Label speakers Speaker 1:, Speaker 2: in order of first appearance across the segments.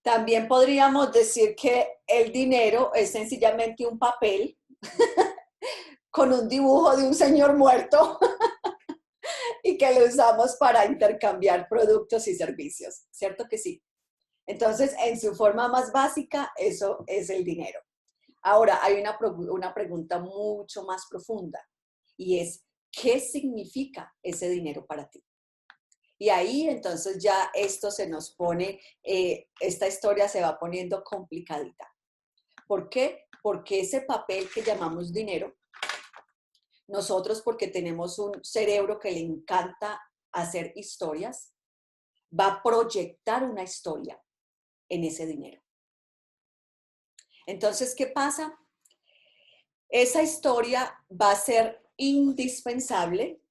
Speaker 1: También podríamos decir que el dinero es sencillamente un papel con un dibujo de un señor muerto y que lo usamos para intercambiar productos y servicios, ¿cierto que sí? Entonces, en su forma más básica, eso es el dinero. Ahora, hay una pregunta mucho más profunda y es, ¿qué significa ese dinero para ti? Y ahí entonces ya esto se nos pone, esta historia se va poniendo complicadita. ¿Por qué? Porque ese papel que llamamos dinero, nosotros porque tenemos un cerebro que le encanta hacer historias, va a proyectar una historia en ese dinero. Entonces, ¿qué pasa? Esa historia va a ser indispensable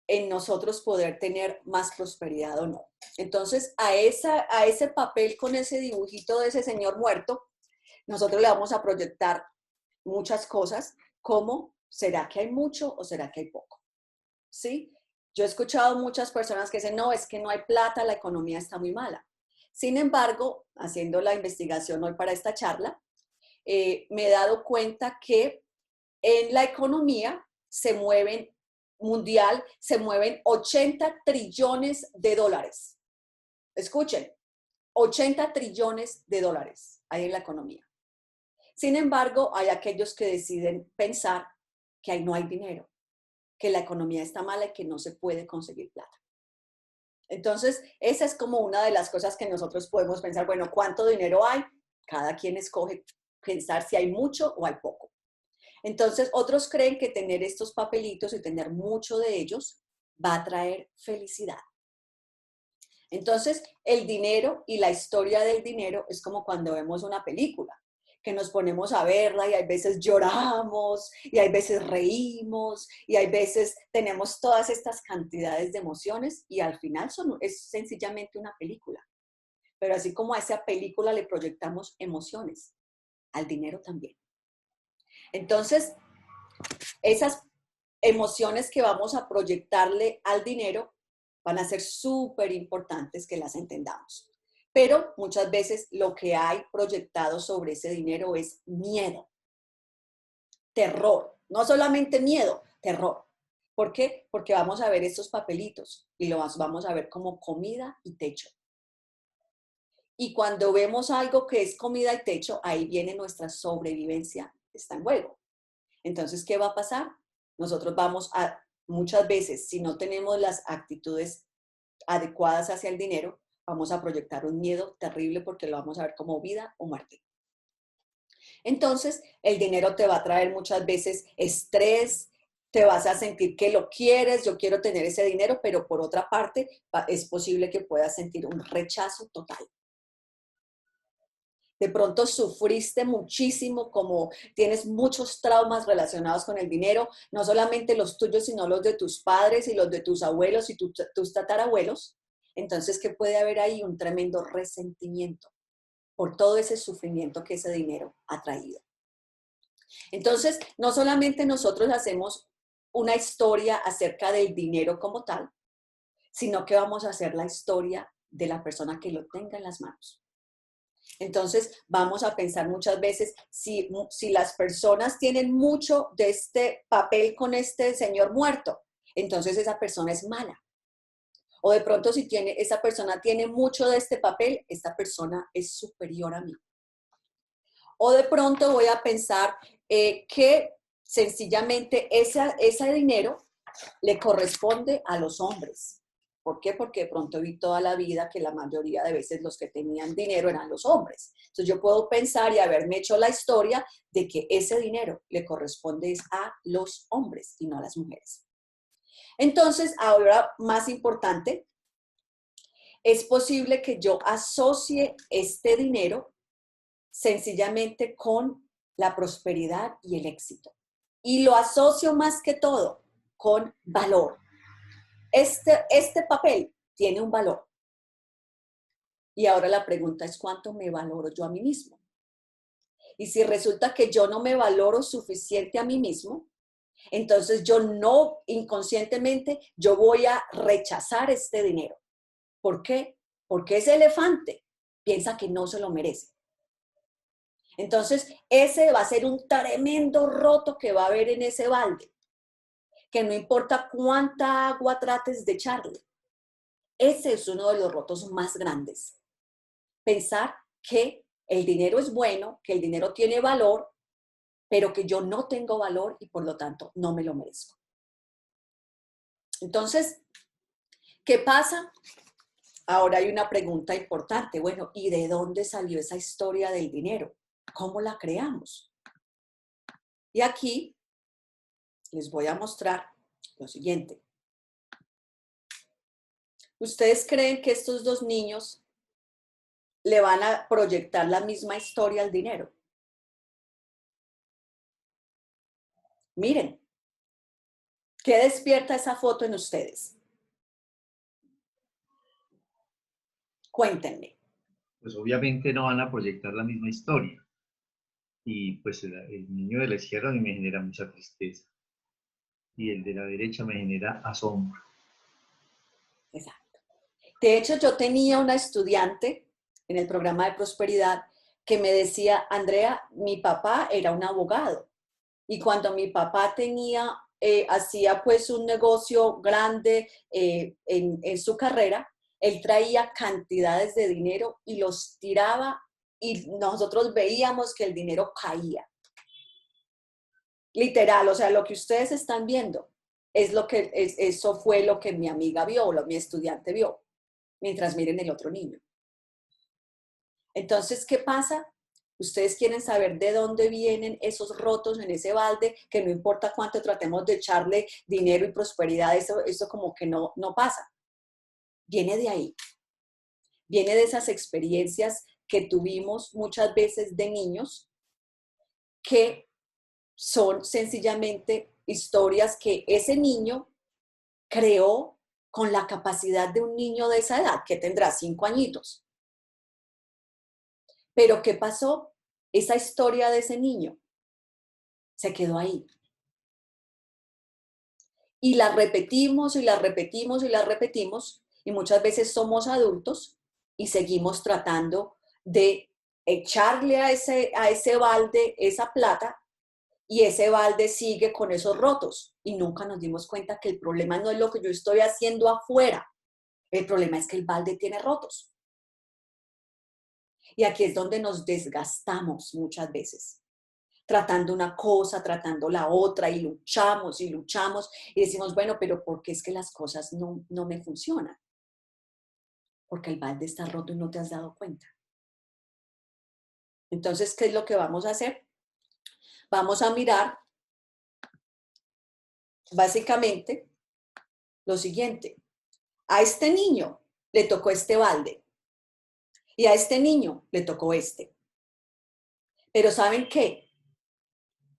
Speaker 1: en nosotros poder tener más prosperidad o no. Entonces, a ese papel con ese dibujito de ese señor muerto, nosotros le vamos a proyectar muchas cosas, como ¿será que hay mucho o será que hay poco? ¿Sí? Yo he escuchado muchas personas que dicen, no, es que no hay plata, la economía está muy mala. Sin embargo, haciendo la investigación hoy para esta charla, me he dado cuenta que en la economía mundial se mueven 80 trillones de dólares. Escuchen, 80 trillones de dólares hay en la economía. Sin embargo, hay aquellos que deciden pensar que ahí no hay dinero, que la economía está mala y que no se puede conseguir plata. Entonces, esa es como una de las cosas que nosotros podemos pensar, bueno, ¿cuánto dinero hay? Cada quien escoge pensar si hay mucho o hay poco. Entonces, otros creen que tener estos papelitos y tener mucho de ellos va a traer felicidad. Entonces, el dinero y la historia del dinero es como cuando vemos una película, que nos ponemos a verla y hay veces lloramos y hay veces reímos y hay veces tenemos todas estas cantidades de emociones y al final es sencillamente una película. Pero así como a esa película le proyectamos emociones, al dinero también. Entonces, esas emociones que vamos a proyectarle al dinero van a ser súper importantes que las entendamos. Pero muchas veces lo que hay proyectado sobre ese dinero es miedo, terror. No solamente miedo, terror. ¿Por qué? Porque vamos a ver estos papelitos y los vamos a ver como comida y techo. Y cuando vemos algo que es comida y techo, ahí viene nuestra sobrevivencia, está en juego. Entonces, ¿qué va a pasar? Nosotros vamos a, muchas veces, si no tenemos las actitudes adecuadas hacia el dinero, vamos a proyectar un miedo terrible porque lo vamos a ver como vida o muerte. Entonces, el dinero te va a traer muchas veces estrés, te vas a sentir que lo quieres, yo quiero tener ese dinero, pero por otra parte, es posible que puedas sentir un rechazo total. De pronto sufriste muchísimo, como tienes muchos traumas relacionados con el dinero, no solamente los tuyos, sino los de tus padres y los de tus abuelos y tus tatarabuelos. Entonces, ¿qué puede haber ahí? Un tremendo resentimiento por todo ese sufrimiento que ese dinero ha traído. Entonces, no solamente nosotros hacemos una historia acerca del dinero como tal, sino que vamos a hacer la historia de la persona que lo tenga en las manos. Entonces, vamos a pensar muchas veces, si las personas tienen mucho de este papel con este señor muerto, entonces esa persona es mala. O de pronto, si esa persona tiene mucho de este papel, esta persona es superior a mí. O de pronto voy a pensar que sencillamente ese dinero le corresponde a los hombres. ¿Por qué? Porque de pronto vi toda la vida que la mayoría de veces los que tenían dinero eran los hombres. Entonces yo puedo pensar y haberme hecho la historia de que ese dinero le corresponde a los hombres y no a las mujeres. Entonces, ahora más importante, es posible que yo asocie este dinero sencillamente con la prosperidad y el éxito. Y lo asocio más que todo con valor. Este papel tiene un valor. Y ahora la pregunta es, ¿cuánto me valoro yo a mí mismo? Y si resulta que yo no me valoro suficiente a mí mismo, entonces yo no, inconscientemente, yo voy a rechazar este dinero. ¿Por qué? Porque ese elefante piensa que no se lo merece. Entonces, ese va a ser un tremendo roto que va a haber en ese balde, que no importa cuánta agua trates de echarle. Ese es uno de los rotos más grandes. Pensar que el dinero es bueno, que el dinero tiene valor, pero que yo no tengo valor y por lo tanto no me lo merezco. Entonces, ¿qué pasa? Ahora hay una pregunta importante. Bueno, ¿y de dónde salió esa historia del dinero? ¿Cómo la creamos? Y aquí les voy a mostrar lo siguiente. ¿Ustedes creen que estos dos niños le van a proyectar la misma historia al dinero? Miren, ¿qué despierta esa foto en ustedes? Cuéntenme.
Speaker 2: Pues obviamente no van a proyectar la misma historia. Y pues el niño de la izquierda a mí me genera mucha tristeza y el de la derecha me genera asombro.
Speaker 1: Exacto. De hecho, yo tenía una estudiante en el programa de prosperidad que me decía, Andrea, mi papá era un abogado y cuando mi papá hacía pues un negocio grande en su carrera, él traía cantidades de dinero y los tiraba y nosotros veíamos que el dinero caía. Literal, o sea, lo que ustedes están viendo eso fue lo que mi amiga vio, o mi estudiante vio, mientras miren el otro niño. Entonces, ¿qué pasa? Ustedes quieren saber de dónde vienen esos rotos en ese balde, que no importa cuánto tratemos de echarle dinero y prosperidad, eso como que no pasa. Viene de ahí. Viene de esas experiencias que tuvimos muchas veces de niños, que son sencillamente historias que ese niño creó con la capacidad de un niño de esa edad, que tendrá 5 añitos. Pero ¿qué pasó? Esa historia de ese niño se quedó ahí. Y la repetimos y la repetimos y la repetimos, y muchas veces somos adultos y seguimos tratando de echarle a ese balde esa plata, y ese balde sigue con esos rotos y nunca nos dimos cuenta que el problema no es lo que yo estoy haciendo afuera, el problema es que el balde tiene rotos. Y aquí es donde nos desgastamos muchas veces, tratando una cosa, tratando la otra, y luchamos y decimos, bueno, pero ¿por qué es que las cosas no me funcionan? Porque el balde está roto y no te has dado cuenta. Entonces, ¿qué es lo que vamos a hacer? Vamos a mirar básicamente lo siguiente. A este niño le tocó este balde y a este niño le tocó este. Pero ¿saben qué?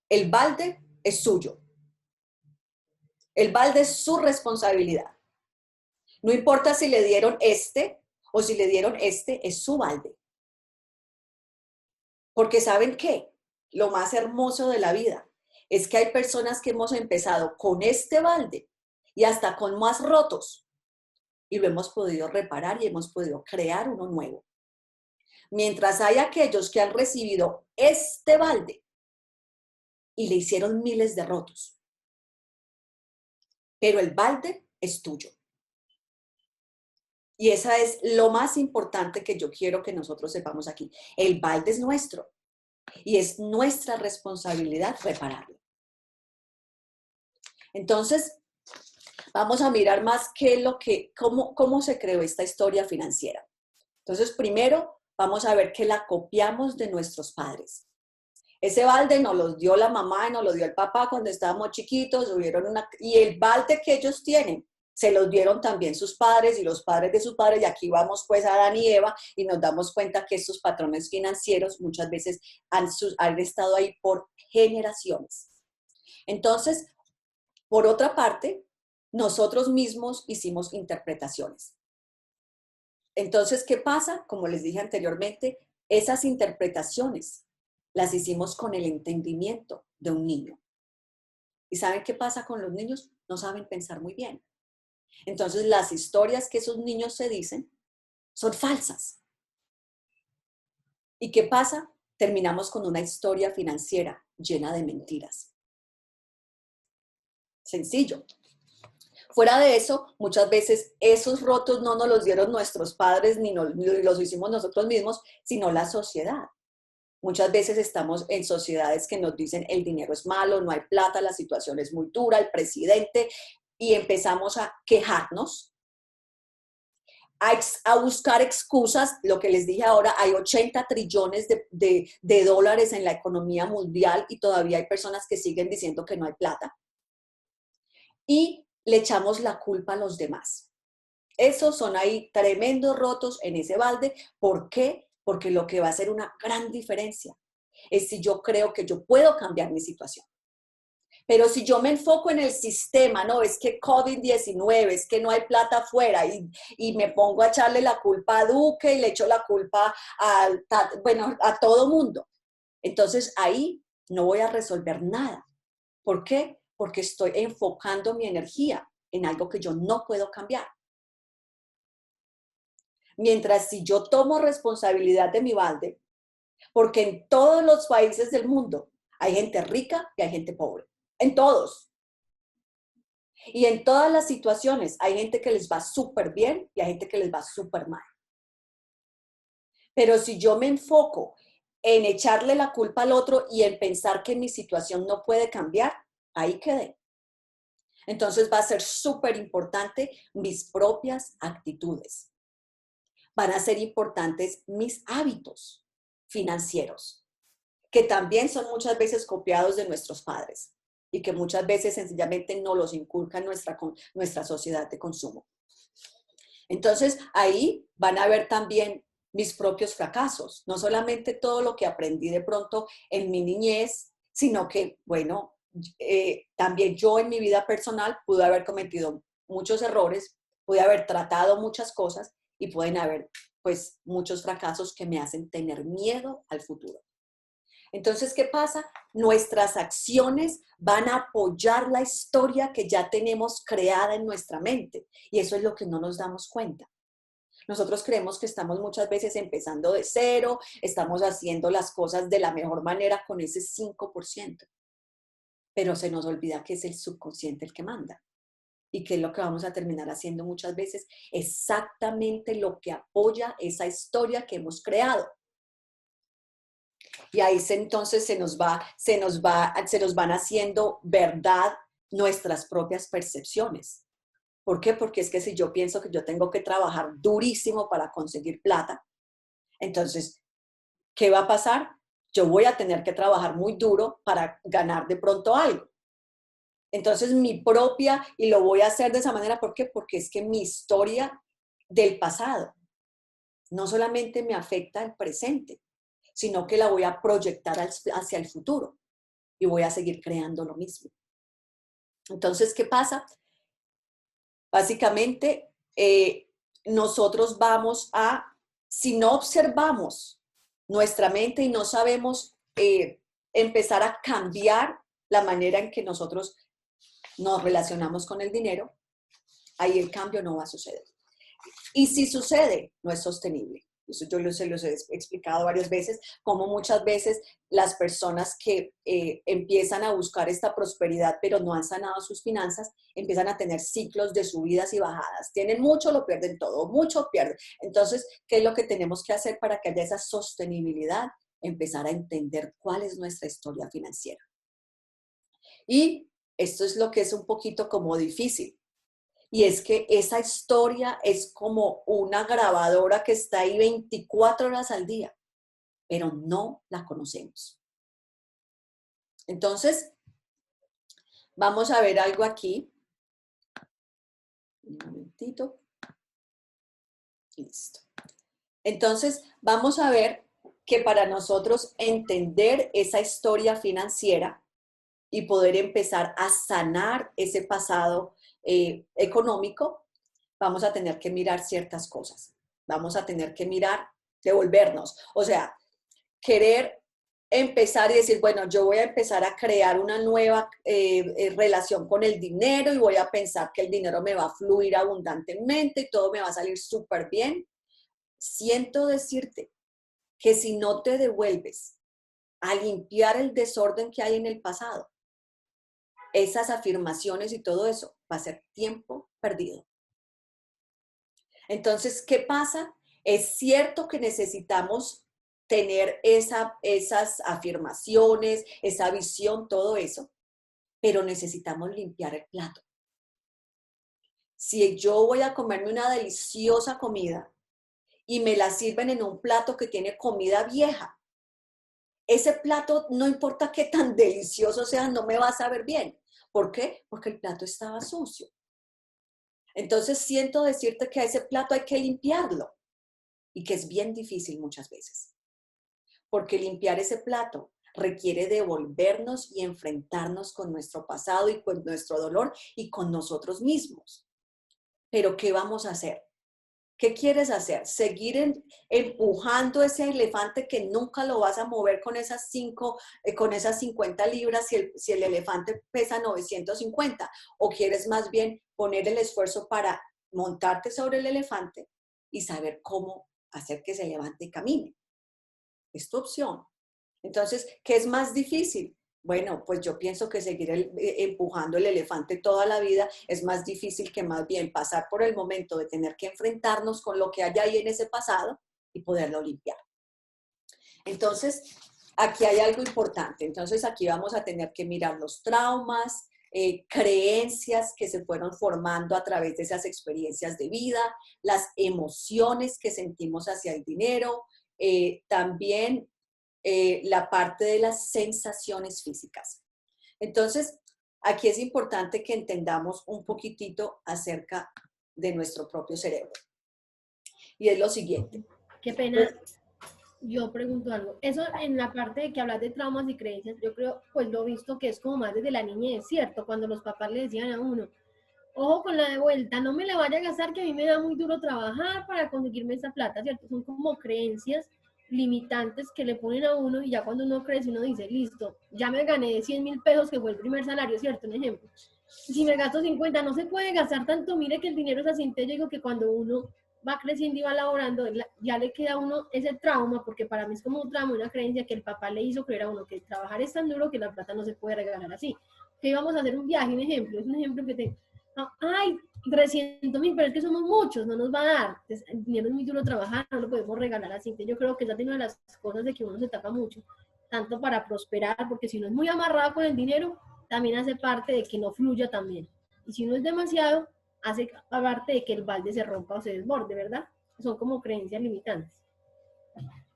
Speaker 1: El balde es suyo. El balde es su responsabilidad. No importa si le dieron este o si le dieron este, es su balde. Porque ¿saben qué? Lo más hermoso de la vida es que hay personas que hemos empezado con este balde y hasta con más rotos y lo hemos podido reparar y hemos podido crear uno nuevo. Mientras hay aquellos que han recibido este balde y le hicieron miles de rotos. Pero el balde es tuyo. Y esa es lo más importante que yo quiero que nosotros sepamos aquí. El balde es nuestro y es nuestra responsabilidad repararlo. Entonces, vamos a mirar más cómo se creó esta historia financiera. Entonces, primero, vamos a ver que la copiamos de nuestros padres. Ese balde nos lo dio la mamá y nos lo dio el papá cuando estábamos chiquitos, y el balde que ellos tienen, se los dieron también sus padres y los padres de sus padres, y aquí vamos pues a Adán y Eva, y nos damos cuenta que estos patrones financieros muchas veces han estado ahí por generaciones. Entonces, por otra parte, nosotros mismos hicimos interpretaciones. Entonces, ¿qué pasa? Como les dije anteriormente, esas interpretaciones las hicimos con el entendimiento de un niño. ¿Y saben qué pasa con los niños? No saben pensar muy bien. Entonces, las historias que esos niños se dicen son falsas. ¿Y qué pasa? Terminamos con una historia financiera llena de mentiras. Sencillo. Fuera de eso, muchas veces esos rotos no nos los dieron nuestros padres ni los hicimos nosotros mismos, sino la sociedad. Muchas veces estamos en sociedades que nos dicen el dinero es malo, no hay plata, la situación es muy dura, el presidente, y empezamos a quejarnos, a buscar excusas. Lo que les dije ahora, hay 80 trillones de dólares en la economía mundial y todavía hay personas que siguen diciendo que no hay plata. Y le echamos la culpa a los demás. Esos son ahí tremendos rotos en ese balde. ¿Por qué? Porque lo que va a hacer una gran diferencia es si yo creo que yo puedo cambiar mi situación. Pero si yo me enfoco en el sistema, no, es que COVID-19, es que no hay plata afuera y me pongo a echarle la culpa a Duque y le echo la culpa a todo mundo. Entonces ahí no voy a resolver nada. ¿Por qué? Porque estoy enfocando mi energía en algo que yo no puedo cambiar. Mientras si yo tomo responsabilidad de mi balde, porque en todos los países del mundo hay gente rica y hay gente pobre, en todos. Y en todas las situaciones hay gente que les va súper bien y hay gente que les va súper mal. Pero si yo me enfoco en echarle la culpa al otro y en pensar que mi situación no puede cambiar, ahí quedé. Entonces va a ser súper importante mis propias actitudes. Van a ser importantes mis hábitos financieros, que también son muchas veces copiados de nuestros padres y que muchas veces sencillamente no los inculca nuestra sociedad de consumo. Entonces, ahí van a ver también mis propios fracasos, no solamente todo lo que aprendí de pronto en mi niñez, sino que, bueno, también yo en mi vida personal pude haber cometido muchos errores, pude haber tratado muchas cosas y pueden haber, pues, muchos fracasos que me hacen tener miedo al futuro. Entonces, ¿qué pasa? Nuestras acciones van a apoyar la historia que ya tenemos creada en nuestra mente. Y eso es lo que no nos damos cuenta. Nosotros creemos que estamos muchas veces empezando de cero, estamos haciendo las cosas de la mejor manera con ese 5%. Pero se nos olvida que es el subconsciente el que manda. Y que es lo que vamos a terminar haciendo muchas veces, exactamente lo que apoya esa historia que hemos creado. Y ahí entonces se nos van haciendo verdad nuestras propias percepciones. ¿Por qué? Porque es que si yo pienso que yo tengo que trabajar durísimo para conseguir plata, entonces, ¿qué va a pasar? Yo voy a tener que trabajar muy duro para ganar de pronto algo. Entonces, y lo voy a hacer de esa manera, ¿por qué? Porque es que mi historia del pasado no solamente me afecta al presente, sino que la voy a proyectar hacia el futuro y voy a seguir creando lo mismo. Entonces, ¿qué pasa? Básicamente, nosotros si no observamos nuestra mente y no sabemos empezar a cambiar la manera en que nosotros nos relacionamos con el dinero, ahí el cambio no va a suceder. Y si sucede, no es sostenible. Eso yo se los he explicado varias veces, como muchas veces las personas que empiezan a buscar esta prosperidad, pero no han sanado sus finanzas, empiezan a tener ciclos de subidas y bajadas. Tienen mucho, lo pierden todo, mucho pierden. Entonces, ¿qué es lo que tenemos que hacer para que haya esa sostenibilidad? Empezar a entender cuál es nuestra historia financiera. Y esto es lo que es un poquito como difícil. Y es que esa historia es como una grabadora que está ahí 24 horas al día, pero no la conocemos. Entonces, vamos a ver algo aquí. Un momentito. Listo. Entonces, vamos a ver que para nosotros entender esa historia financiera y poder empezar a sanar ese pasado económico, vamos a tener que mirar ciertas cosas. Vamos a tener que devolvernos. O sea, querer empezar y decir, bueno, yo voy a empezar a crear una nueva relación con el dinero y voy a pensar que el dinero me va a fluir abundantemente y todo me va a salir súper bien. Siento decirte que si no te devuelves a limpiar el desorden que hay en el pasado, esas afirmaciones y todo eso va a ser tiempo perdido. Entonces, ¿qué pasa? Es cierto que necesitamos tener esas afirmaciones, esa visión, todo eso, pero necesitamos limpiar el plato. Si yo voy a comerme una deliciosa comida y me la sirven en un plato que tiene comida vieja, ese plato, no importa qué tan delicioso sea, no me va a saber bien. ¿Por qué? Porque el plato estaba sucio. Entonces siento decirte que a ese plato hay que limpiarlo y que es bien difícil muchas veces. Porque limpiar ese plato requiere devolvernos y enfrentarnos con nuestro pasado y con nuestro dolor y con nosotros mismos. Pero ¿qué vamos a hacer? ¿Qué quieres hacer? ¿Seguir empujando ese elefante que nunca lo vas a mover con esas 50 libras si el elefante pesa 950? ¿O quieres más bien poner el esfuerzo para montarte sobre el elefante y saber cómo hacer que se levante y camine? Es tu opción. Entonces, ¿qué es más difícil? Bueno, pues yo pienso que seguir empujando el elefante toda la vida es más difícil que más bien pasar por el momento de tener que enfrentarnos con lo que hay ahí en ese pasado y poderlo limpiar. Entonces, aquí hay algo importante. Entonces, aquí vamos a tener que mirar los traumas, creencias que se fueron formando a través de esas experiencias de vida, las emociones que sentimos hacia el dinero, también la parte de las sensaciones físicas. Entonces, aquí es importante que entendamos un poquitito acerca de nuestro propio cerebro. Y es lo siguiente.
Speaker 3: Qué pena, yo pregunto algo. Eso en la parte de que hablas de traumas y creencias, yo creo, pues lo he visto que es como más desde la niñez, ¿cierto? Cuando los papás le decían a uno, ojo con la de vuelta, no me la vaya a gastar que a mí me da muy duro trabajar para conseguirme esa plata, ¿cierto? Son como creencias limitantes que le ponen a uno y ya cuando uno crece uno dice, listo, ya me gané 100.000 pesos que fue el primer salario, ¿cierto? Un ejemplo. Y si me gasto 50, no se puede gastar tanto, mire que el dinero es así. Entonces yo digo que cuando uno va creciendo y va laborando, ya le queda a uno ese trauma, porque para mí es como un trauma, una creencia que el papá le hizo creer a uno que trabajar es tan duro que la plata no se puede regalar así. Que íbamos a hacer un viaje, un ejemplo, es un ejemplo que te... Ay, 300.000, pero es que somos muchos, no nos va a dar. Entonces, el dinero es muy duro trabajar, no lo podemos regalar así. Entonces, yo creo que esa es una de las cosas de que uno se tapa mucho, tanto para prosperar, porque si uno es muy amarrado con el dinero, también hace parte de que no fluya también. Y si uno es demasiado, hace parte de que el balde se rompa o se desborde, ¿verdad? Son como creencias limitantes.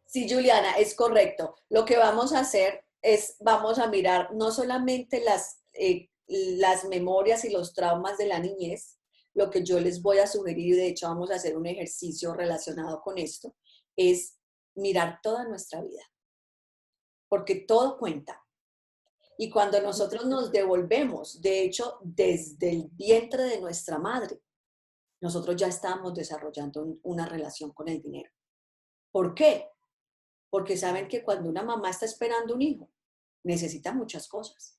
Speaker 1: Sí, Juliana, es correcto. Lo que vamos a hacer es, vamos a mirar no solamente las memorias y los traumas de la niñez, lo que yo les voy a sugerir, y de hecho vamos a hacer un ejercicio relacionado con esto, es mirar toda nuestra vida, porque todo cuenta. Y cuando nosotros nos devolvemos, de hecho, desde el vientre de nuestra madre, nosotros ya estamos desarrollando una relación con el dinero. ¿Por qué? Porque saben que cuando una mamá está esperando un hijo, necesita muchas cosas.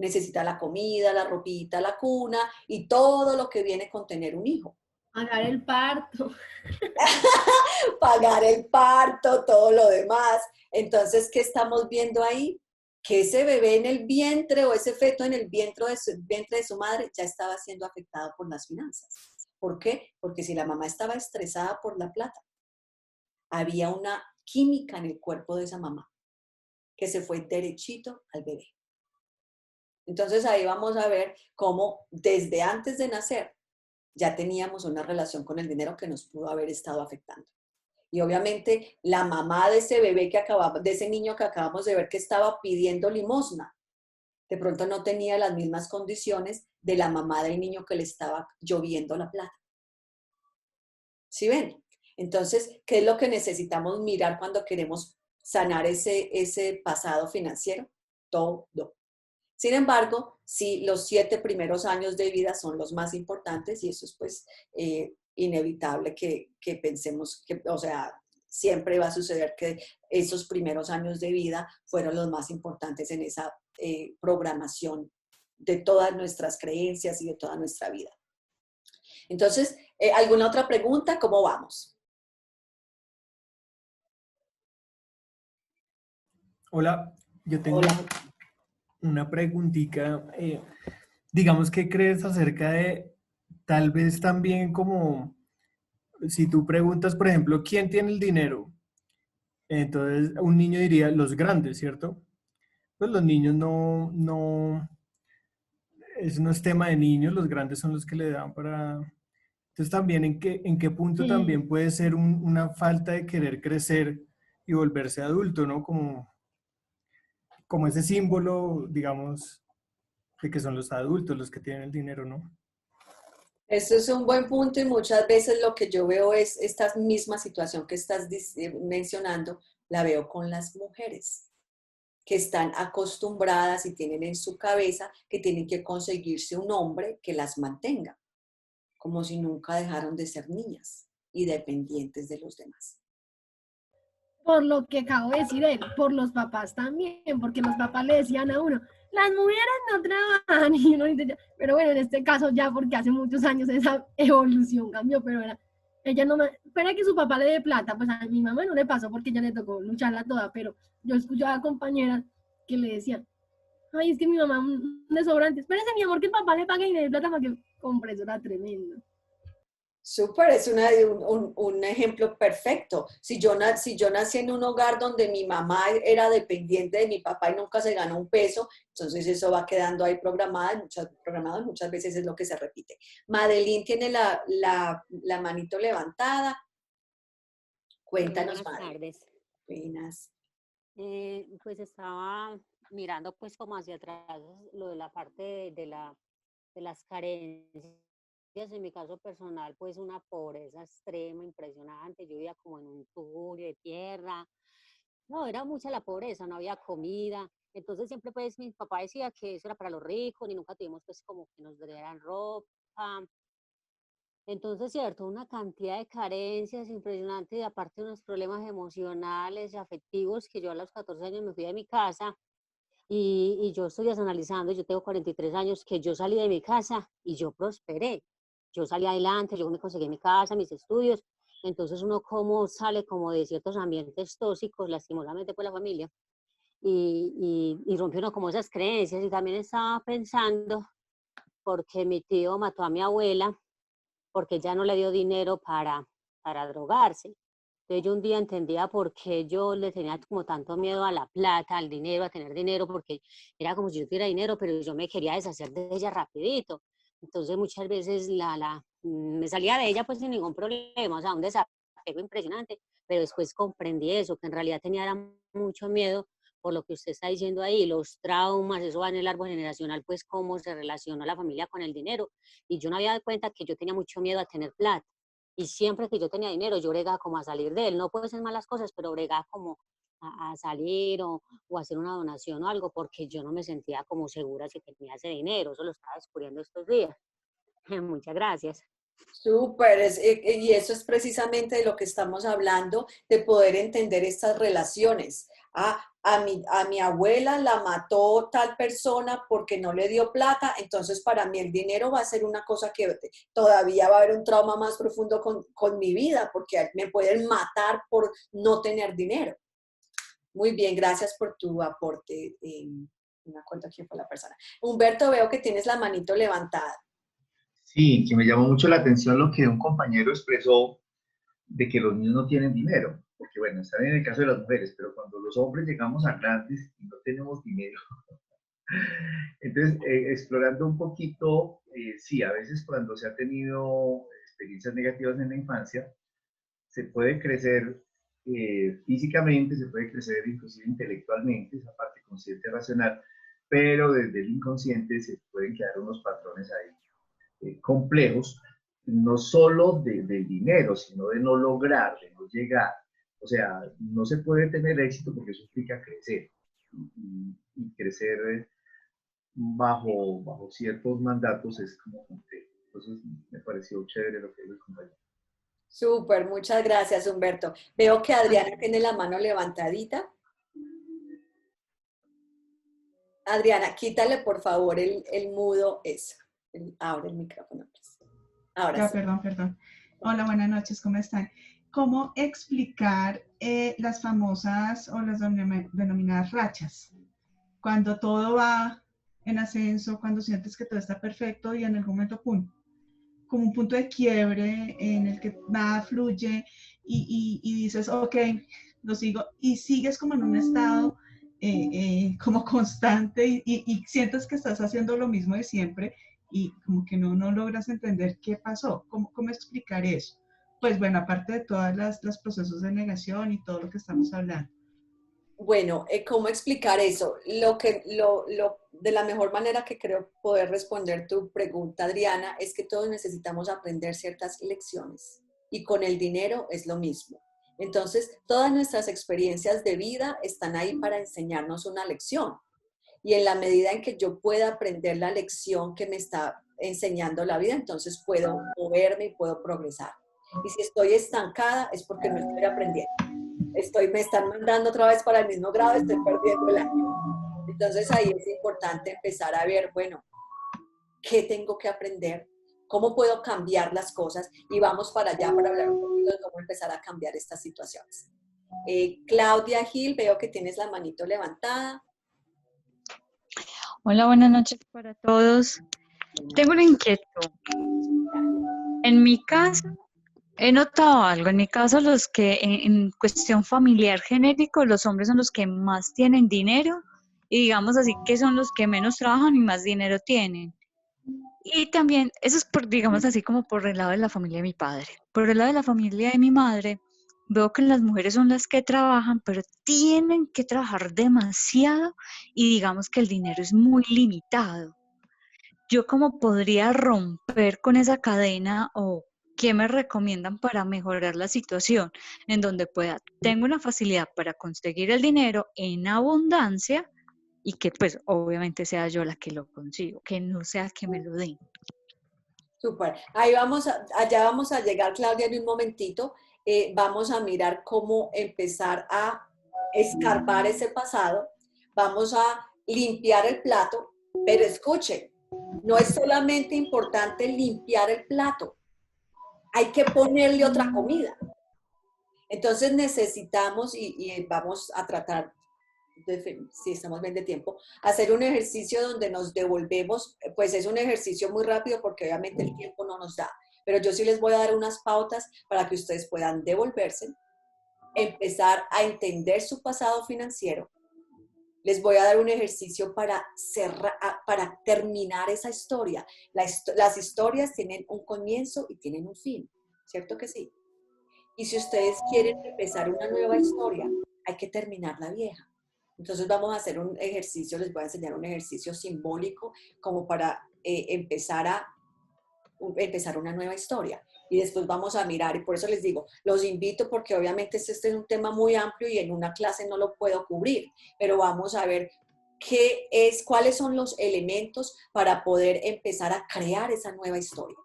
Speaker 1: Necesita la comida, la ropita, la cuna y todo lo que viene con tener un hijo.
Speaker 3: Pagar el parto.
Speaker 1: Pagar el parto, todo lo demás. Entonces, ¿qué estamos viendo ahí? Que ese bebé en el vientre o ese feto en el vientre de su madre ya estaba siendo afectado por las finanzas. ¿Por qué? Porque si la mamá estaba estresada por la plata, había una química en el cuerpo de esa mamá que se fue derechito al bebé. Entonces ahí vamos a ver cómo desde antes de nacer ya teníamos una relación con el dinero que nos pudo haber estado afectando. Y obviamente la mamá de ese bebé de ese niño que acabamos de ver que estaba pidiendo limosna, de pronto no tenía las mismas condiciones de la mamá del niño que le estaba lloviendo la plata. ¿Sí ven? Entonces, ¿qué es lo que necesitamos mirar cuando queremos sanar ese pasado financiero? Todo. Sin embargo, sí, los 7 primeros años de vida son los más importantes y eso es pues inevitable que pensemos que, o sea, siempre va a suceder que esos primeros años de vida fueron los más importantes en esa programación de todas nuestras creencias y de toda nuestra vida. Entonces, ¿alguna otra pregunta? ¿Cómo vamos?
Speaker 4: Hola, yo tengo
Speaker 1: Hola.
Speaker 4: una preguntita. Digamos, ¿qué crees acerca de tal vez también como si tú preguntas, por ejemplo, ¿quién tiene el dinero? Entonces un niño diría los grandes, ¿cierto? Pues los niños eso no es tema de niños, los grandes son los que le dan para... Entonces también en qué punto
Speaker 3: Sí.
Speaker 4: también puede ser una falta de querer crecer y volverse adulto, ¿no? Como ese símbolo, digamos, de que son los adultos los que tienen el dinero, ¿no?
Speaker 1: Eso es un buen punto y muchas veces lo que yo veo es esta misma situación que estás mencionando, la veo con las mujeres que están acostumbradas y tienen en su cabeza que tienen que conseguirse un hombre que las mantenga, como si nunca dejaron de ser niñas y dependientes de los demás.
Speaker 3: Por lo que acabo de decir él, por los papás también, porque los papás le decían a uno, las mujeres no trabajan, y uno dice, pero bueno, en este caso ya porque hace muchos años esa evolución cambió, pero era, ella no me, espera que su papá le dé plata, pues a mi mamá no le pasó porque ella le tocó lucharla toda, pero yo escuchaba a compañeras que le decían, ay, es que mi mamá un desobrante, espérese mi amor que el papá le pague y le dé plata para que compre, eso era tremendo.
Speaker 1: Súper, es un ejemplo perfecto. Si yo nací en un hogar donde mi mamá era dependiente de mi papá y nunca se ganó un peso, entonces eso va quedando ahí programado y muchas veces es lo que se repite. Madeline tiene la manito levantada. Cuéntanos,
Speaker 5: Buenas
Speaker 1: Madeline.
Speaker 5: tardes.
Speaker 1: Buenas.
Speaker 5: Pues estaba mirando pues como hacia atrás lo de la parte de las carencias. En mi caso personal, pues una pobreza extrema, impresionante. Yo vivía como en un tugurio de tierra. No, era mucha la pobreza, no había comida. Entonces siempre pues mi papá decía que eso era para los ricos y nunca tuvimos pues como que nos dieran ropa. Entonces, cierto, una cantidad de carencias impresionantes y aparte unos problemas emocionales y afectivos que yo a los 14 años me fui de mi casa y yo estoy desanalizando, yo tengo 43 años, que yo salí de mi casa y yo prosperé. Yo salí adelante, yo me conseguí mi casa, mis estudios. Entonces uno como sale como de ciertos ambientes tóxicos, lastimosamente por la familia, y rompe uno como esas creencias. Y también estaba pensando, porque mi tío mató a mi abuela, porque ya no le dio dinero para drogarse. Entonces yo un día entendía por qué yo le tenía como tanto miedo a la plata, al dinero, a tener dinero, porque era como si yo tuviera dinero, pero yo me quería deshacer de ella rapidito. Entonces muchas veces me salía de ella pues sin ningún problema, o sea, un desapego impresionante, pero después comprendí eso, que en realidad tenía mucho miedo por lo que usted está diciendo ahí, los traumas, eso va en el árbol generacional, pues cómo se relaciona la familia con el dinero. Y yo no había dado cuenta que yo tenía mucho miedo a tener plata. Y siempre que yo tenía dinero, yo bregaba como a salir de él. No puede ser malas cosas, pero bregaba como a salir o hacer una donación o algo, porque yo no me sentía como segura si tenía ese dinero. Eso lo estaba descubriendo estos días. Muchas gracias.
Speaker 1: Súper, y eso es precisamente de lo que estamos hablando, de poder entender estas relaciones. A mi abuela la mató tal persona porque no le dio plata, entonces para mí el dinero va a ser una cosa que todavía va a haber un trauma más profundo con mi vida, porque me pueden matar por no tener dinero. Muy bien, gracias por tu aporte. No me acuerdo quién fue la persona. Humberto, veo que tienes la manito levantada.
Speaker 2: Sí, que me llamó mucho la atención lo que un compañero expresó de que los niños no tienen dinero, porque bueno, está bien en el caso de las mujeres, pero cuando los hombres llegamos a grandes y no tenemos dinero, entonces explorando un poquito, sí, a veces cuando se ha tenido experiencias negativas en la infancia, se puede crecer físicamente, se puede crecer inclusive intelectualmente, esa parte consciente racional, pero desde el inconsciente se pueden quedar unos patrones ahí complejos, no solo del dinero, sino de no lograr, de no llegar. O sea, no se puede tener éxito porque eso implica crecer. Y crecer bajo ciertos mandatos es como complejo. Entonces, me pareció chévere lo que dijo el compañero.
Speaker 1: Súper, muchas gracias, Humberto. Veo que Adriana tiene la mano levantadita. Adriana, quítale por favor el mudo eso. Ahora el micrófono. Ahora
Speaker 6: Ya,
Speaker 1: sí.
Speaker 6: perdón. Hola, buenas noches, ¿cómo están? cómo explicar las famosas o las denominadas rachas. Cuando todo va en ascenso, cuando sientes que todo está perfecto y en algún momento, ¡pum!, como un punto de quiebre en el que nada fluye y dices, ok, lo sigo, y sigues como en un estado como constante y sientes que estás haciendo lo mismo de siempre y como que no logras entender qué pasó. ¿Cómo explicar eso? Pues bueno, aparte de todos los procesos de negación y todo lo que estamos hablando.
Speaker 1: Bueno, ¿cómo explicar eso? De la mejor manera que creo poder responder tu pregunta, Adriana, es que todos necesitamos aprender ciertas lecciones y con el dinero es lo mismo. Entonces, todas nuestras experiencias de vida están ahí para enseñarnos una lección. Y en la medida en que yo pueda aprender la lección que me está enseñando la vida, entonces puedo moverme y puedo progresar. Y si estoy estancada es porque no estoy aprendiendo. Me están mandando otra vez para el mismo grado, estoy perdiendo el año. Entonces ahí es importante empezar a ver, bueno, ¿qué tengo que aprender? ¿Cómo puedo cambiar las cosas? Y vamos para allá para hablar un poquito de cómo empezar a cambiar estas situaciones. Claudia Gil, veo que tienes la manito levantada.
Speaker 7: Hola, buenas noches para todos. Tengo una inquietud. En mi caso, he notado algo. En mi caso, los que en cuestión familiar genérico, los hombres son los que más tienen dinero y digamos así que son los que menos trabajan y más dinero tienen. Y también, eso es por, digamos así, como por el lado de la familia de mi padre. Por el lado de la familia de mi madre, veo que las mujeres son las que trabajan, pero tienen que trabajar demasiado y digamos que el dinero es muy limitado. ¿Yo cómo podría romper con esa cadena o qué me recomiendan para mejorar la situación en donde tengo una facilidad para conseguir el dinero en abundancia y que pues obviamente sea yo la que lo consigo, que no sea que me lo den?
Speaker 1: Súper. Allá vamos a llegar, Claudia, en un momentito. Vamos a mirar cómo empezar a escarbar ese pasado. Vamos a limpiar el plato, pero escuchen, no es solamente importante limpiar el plato, hay que ponerle otra comida. Entonces necesitamos, y vamos a tratar, si estamos bien de tiempo, hacer un ejercicio donde nos devolvemos, pues es un ejercicio muy rápido porque obviamente el tiempo no nos da, pero yo sí les voy a dar unas pautas para que ustedes puedan devolverse, empezar a entender su pasado financiero. Les voy a dar un ejercicio para terminar esa historia. Las historias tienen un comienzo y tienen un fin, ¿cierto que sí? Y si ustedes quieren empezar una nueva historia, hay que terminar la vieja. Entonces vamos a hacer un ejercicio, les voy a enseñar un ejercicio simbólico como para empezar una nueva historia. Y después vamos a mirar, y por eso les digo, los invito porque obviamente este es un tema muy amplio y en una clase no lo puedo cubrir, pero vamos a ver cuáles son los elementos para poder empezar a crear esa nueva historia.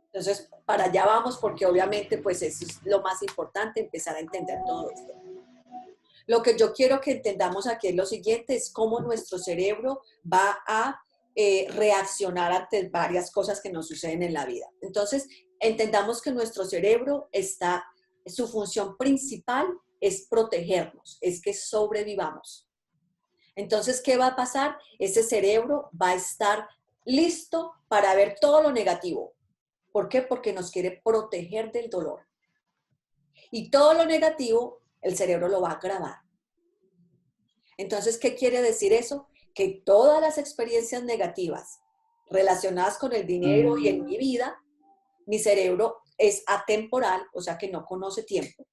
Speaker 1: Entonces, para allá vamos porque obviamente pues eso es lo más importante, empezar a entender todo esto. Lo que yo quiero que entendamos aquí es lo siguiente, es cómo nuestro cerebro va a reaccionar ante varias cosas que nos suceden en la vida. Entonces, entendamos que nuestro cerebro su función principal es protegernos, es que sobrevivamos. Entonces, ¿qué va a pasar? Ese cerebro va a estar listo para ver todo lo negativo. ¿Por qué? Porque nos quiere proteger del dolor. Y todo lo negativo, el cerebro lo va a grabar. Entonces, ¿qué quiere decir eso? Que todas las experiencias negativas relacionadas con el dinero y en mi vida, mi cerebro es atemporal, o sea que no conoce tiempo.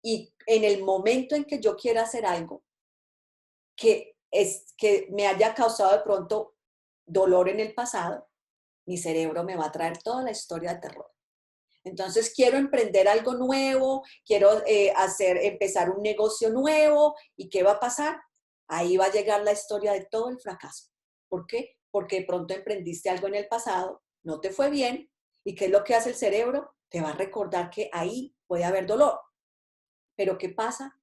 Speaker 1: Y en el momento en que yo quiera hacer algo que me haya causado de pronto dolor en el pasado, mi cerebro me va a traer toda la historia de terror. Entonces quiero emprender algo nuevo, quiero empezar un negocio nuevo, ¿y qué va a pasar? Ahí va a llegar la historia de todo el fracaso. ¿Por qué? Porque de pronto emprendiste algo en el pasado, no te fue bien, ¿y qué es lo que hace el cerebro? Te va a recordar que ahí puede haber dolor. Pero ¿qué pasa?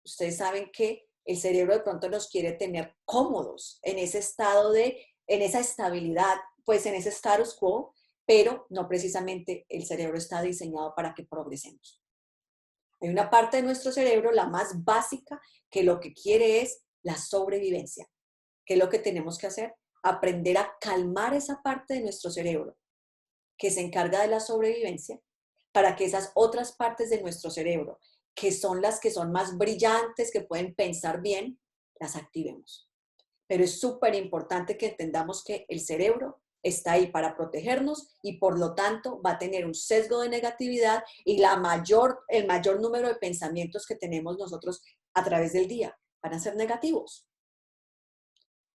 Speaker 1: Ustedes saben que el cerebro de pronto nos quiere tener cómodos en ese estado en esa estabilidad, pues en ese status quo, pero no precisamente el cerebro está diseñado para que progresemos. Hay una parte de nuestro cerebro, la más básica, que lo que quiere es la sobrevivencia. ¿Qué es lo que tenemos que hacer? Aprender a calmar esa parte de nuestro cerebro que se encarga de la sobrevivencia para que esas otras partes de nuestro cerebro, que son las que son más brillantes, que pueden pensar bien, las activemos. Pero es súper importante que entendamos que el cerebro está ahí para protegernos y por lo tanto va a tener un sesgo de negatividad y el mayor número de pensamientos que tenemos nosotros a través del día van a ser negativos.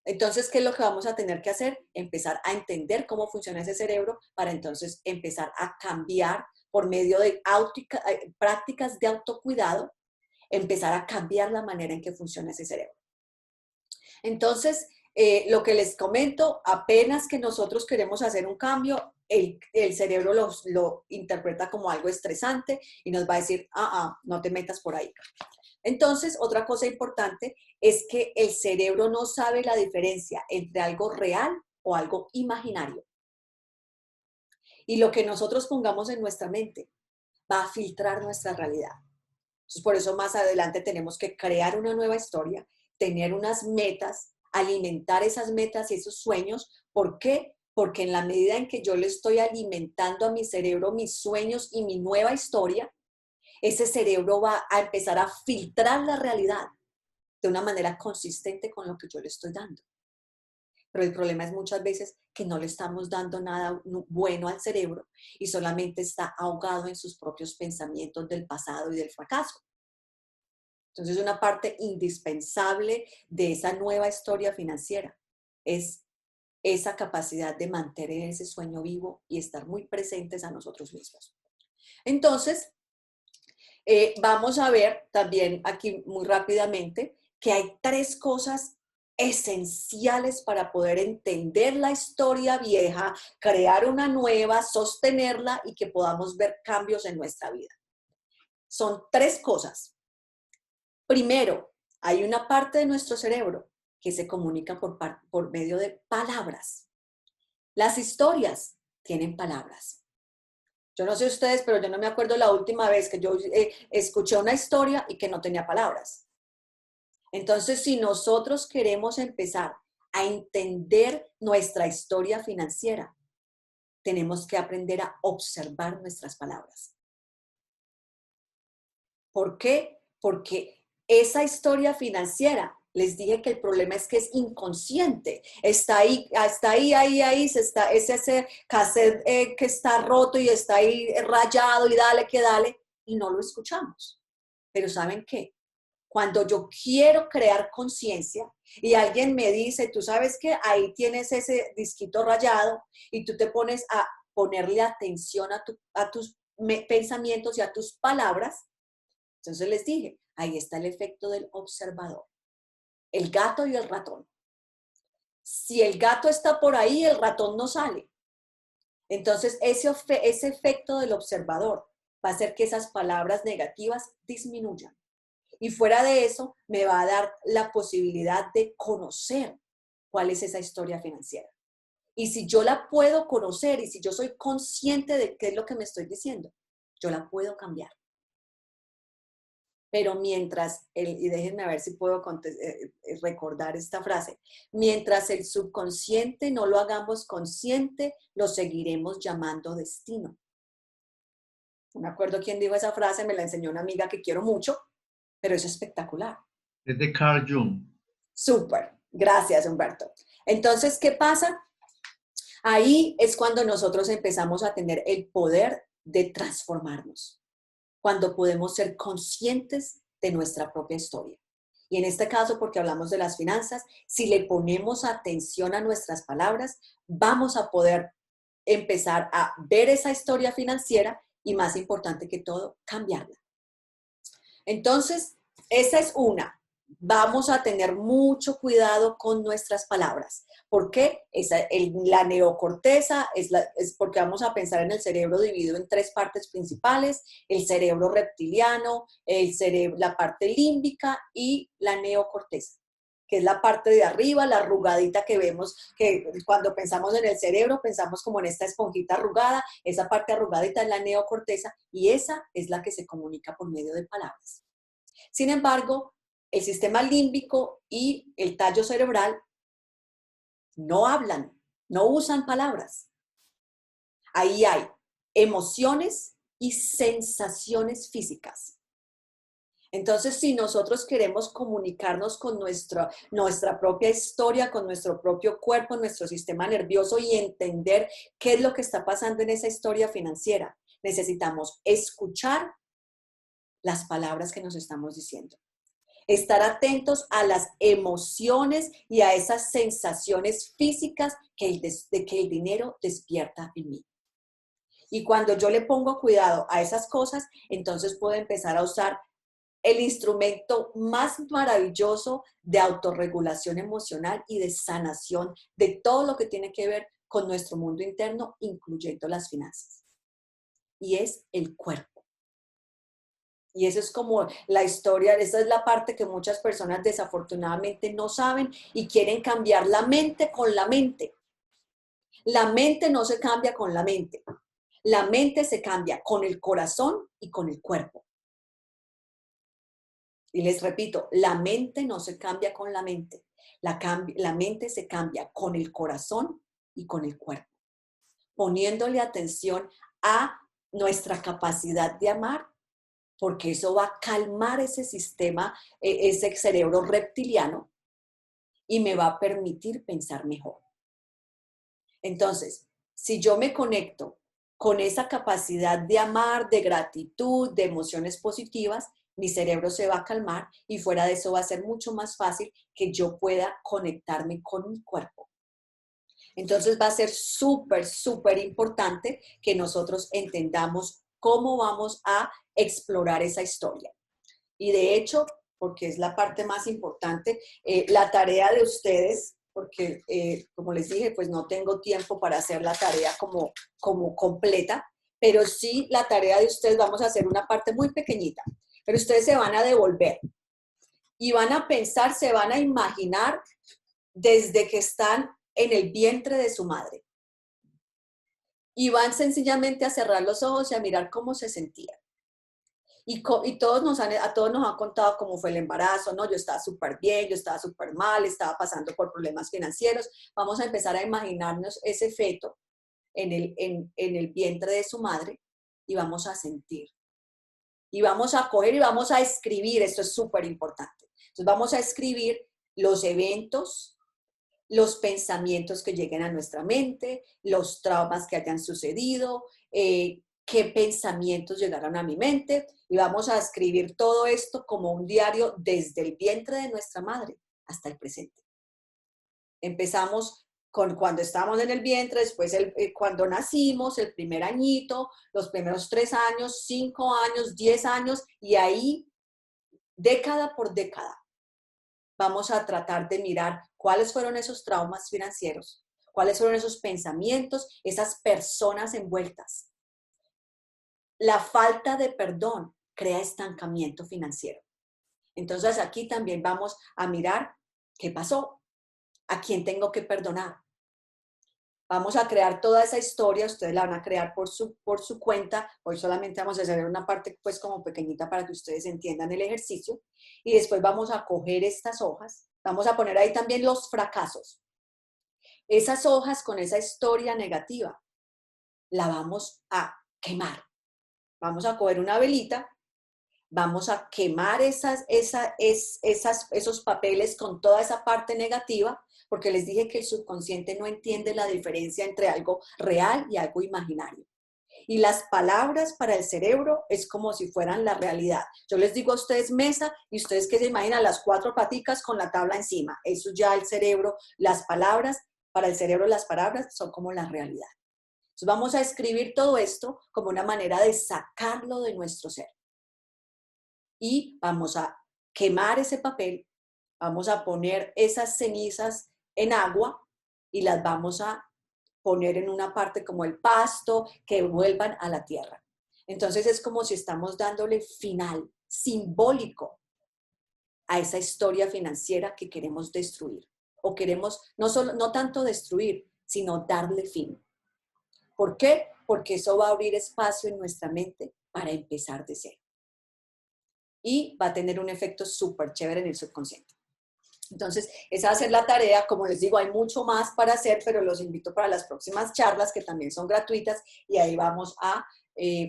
Speaker 1: Entonces, ¿qué es lo que vamos a tener que hacer? Empezar a entender cómo funciona ese cerebro para entonces empezar a cambiar por medio de prácticas de autocuidado, empezar a cambiar la manera en que funciona ese cerebro. Entonces, lo que les comento, apenas que nosotros queremos hacer un cambio, el cerebro lo interpreta como algo estresante y nos va a decir, no te metas por ahí. Entonces, otra cosa importante es que el cerebro no sabe la diferencia entre algo real o algo imaginario. Y lo que nosotros pongamos en nuestra mente va a filtrar nuestra realidad. Entonces, por eso más adelante tenemos que crear una nueva historia, tener unas metas, alimentar esas metas y esos sueños. ¿Por qué? Porque en la medida en que yo le estoy alimentando a mi cerebro mis sueños y mi nueva historia, ese cerebro va a empezar a filtrar la realidad de una manera consistente con lo que yo le estoy dando. Pero el problema es muchas veces que no le estamos dando nada bueno al cerebro y solamente está ahogado en sus propios pensamientos del pasado y del fracaso. Entonces, una parte indispensable de esa nueva historia financiera es esa capacidad de mantener ese sueño vivo y estar muy presentes a nosotros mismos. Entonces, vamos a ver también aquí muy rápidamente que hay 3 cosas esenciales para poder entender la historia vieja, crear una nueva, sostenerla y que podamos ver cambios en nuestra vida. Son 3 cosas. Primero, hay una parte de nuestro cerebro que se comunica por medio de palabras. Las historias tienen palabras. Yo no sé ustedes, pero yo no me acuerdo la última vez que yo escuché una historia y que no tenía palabras. Entonces, si nosotros queremos empezar a entender nuestra historia financiera, tenemos que aprender a observar nuestras palabras. ¿Por qué? Porque esa historia financiera, les dije que el problema es que es inconsciente. Está ahí, es ese cassette que está roto y está ahí rayado y dale que dale, y no lo escuchamos. Pero ¿saben qué? Cuando yo quiero crear conciencia y alguien me dice, tú sabes que ahí tienes ese disquito rayado y tú te pones a ponerle atención a tus pensamientos y a tus palabras, entonces les dije, ahí está el efecto del observador. El gato y el ratón. Si el gato está por ahí, el ratón no sale. Entonces, ese efecto del observador va a hacer que esas palabras negativas disminuyan. Y fuera de eso, me va a dar la posibilidad de conocer cuál es esa historia financiera. Y si yo la puedo conocer y si yo soy consciente de qué es lo que me estoy diciendo, yo la puedo cambiar. Pero mientras, y déjenme a ver si puedo recordar esta frase, mientras el subconsciente no lo hagamos consciente, lo seguiremos llamando destino. No me acuerdo quién dijo esa frase, me la enseñó una amiga que quiero mucho, pero es espectacular.
Speaker 2: Es de Carl Jung.
Speaker 1: Súper, gracias Humberto. Entonces, ¿qué pasa? Ahí es cuando nosotros empezamos a tener el poder de transformarnos. Cuando podemos ser conscientes de nuestra propia historia. Y en este caso, porque hablamos de las finanzas, si le ponemos atención a nuestras palabras, vamos a poder empezar a ver esa historia financiera y, más importante que todo, cambiarla. Entonces, esa es una. Vamos a tener mucho cuidado con nuestras palabras. ¿Por qué? La neocorteza es porque vamos a pensar en el cerebro dividido en 3 partes principales: el cerebro reptiliano, la parte límbica y la neocorteza. que es la parte de arriba, la arrugadita que vemos, que cuando pensamos en el cerebro, pensamos como en esta esponjita arrugada, esa parte arrugadita es la neocorteza, y esa es la que se comunica por medio de palabras. Sin embargo, el sistema límbico y el tallo cerebral no hablan, no usan palabras. Ahí hay emociones y sensaciones físicas. Entonces, si nosotros queremos comunicarnos con nuestra propia historia, con nuestro propio cuerpo, nuestro sistema nervioso y entender qué es lo que está pasando en esa historia financiera, necesitamos escuchar las palabras que nos estamos diciendo. Estar atentos a las emociones y a esas sensaciones físicas que el dinero despierta en mí. Y cuando yo le pongo cuidado a esas cosas, entonces puedo empezar a usar el instrumento más maravilloso de autorregulación emocional y de sanación de todo lo que tiene que ver con nuestro mundo interno, incluyendo las finanzas. Y es el cuerpo. Y eso es como la historia, esa es la parte que muchas personas desafortunadamente no saben y quieren cambiar la mente con la mente. La mente no se cambia con la mente. La mente se cambia con el corazón y con el cuerpo. Y les repito, la mente no se cambia con la mente. La mente se cambia con el corazón y con el cuerpo. Poniéndole atención a nuestra capacidad de amar, porque eso va a calmar ese sistema, ese cerebro reptiliano, y me va a permitir pensar mejor. Entonces, si yo me conecto con esa capacidad de amar, de gratitud, de emociones positivas, mi cerebro se va a calmar y fuera de eso va a ser mucho más fácil que yo pueda conectarme con mi cuerpo. Entonces va a ser súper, súper importante que nosotros entendamos cómo vamos a explorar esa historia. Y de hecho, porque es la parte más importante, la tarea de ustedes, porque como les dije, pues no tengo tiempo para hacer la tarea como completa, pero sí la tarea de ustedes, vamos a hacer una parte muy pequeñita, pero ustedes se van a devolver y van a pensar, se van a imaginar desde que están en el vientre de su madre. Y van sencillamente a cerrar los ojos y a mirar cómo se sentían. Y a todos nos han contado cómo fue el embarazo, ¿no? Yo estaba súper bien, yo estaba súper mal, estaba pasando por problemas financieros. Vamos a empezar a imaginarnos ese feto en el vientre de su madre y vamos a sentir. Y vamos a coger y vamos a escribir, esto es súper importante. Entonces vamos a escribir los eventos, los pensamientos que lleguen a nuestra mente, los traumas que hayan sucedido, qué pensamientos llegaron a mi mente, y vamos a escribir todo esto como un diario desde el vientre de nuestra madre hasta el presente. Empezamos con cuando estábamos en el vientre, después cuando nacimos, el primer añito, los primeros 3 años, 5 años, 10 años, y ahí, década por década, vamos a tratar de mirar cuáles fueron esos traumas financieros, cuáles fueron esos pensamientos, esas personas envueltas. La falta de perdón crea estancamiento financiero. Entonces aquí también vamos a mirar qué pasó, a quién tengo que perdonar. Vamos a crear toda esa historia, ustedes la van a crear por su cuenta. Hoy solamente vamos a hacer una parte pues como pequeñita para que ustedes entiendan el ejercicio. Y después vamos a coger estas hojas, vamos a poner ahí también los fracasos. Esas hojas con esa historia negativa, la vamos a quemar. Vamos a coger una velita, vamos a quemar esos papeles con toda esa parte negativa, porque les dije que el subconsciente no entiende la diferencia entre algo real y algo imaginario. Y las palabras para el cerebro es como si fueran la realidad. Yo les digo a ustedes mesa y ustedes que se imaginan las 4 paticas con la tabla encima. Eso ya el cerebro, las palabras, para el cerebro las palabras son como la realidad. Entonces vamos a escribir todo esto como una manera de sacarlo de nuestro ser. Y vamos a quemar ese papel, vamos a poner esas cenizas en agua y las vamos a poner en una parte como el pasto, que vuelvan a la tierra. Entonces es como si estamos dándole final simbólico a esa historia financiera que queremos destruir. O queremos no tanto destruir, sino darle fin. ¿Por qué? Porque eso va a abrir espacio en nuestra mente para empezar de cero. Y va a tener un efecto súper chévere en el subconsciente. Entonces, esa va a ser la tarea. Como les digo, hay mucho más para hacer, pero los invito para las próximas charlas, que también son gratuitas, y ahí vamos a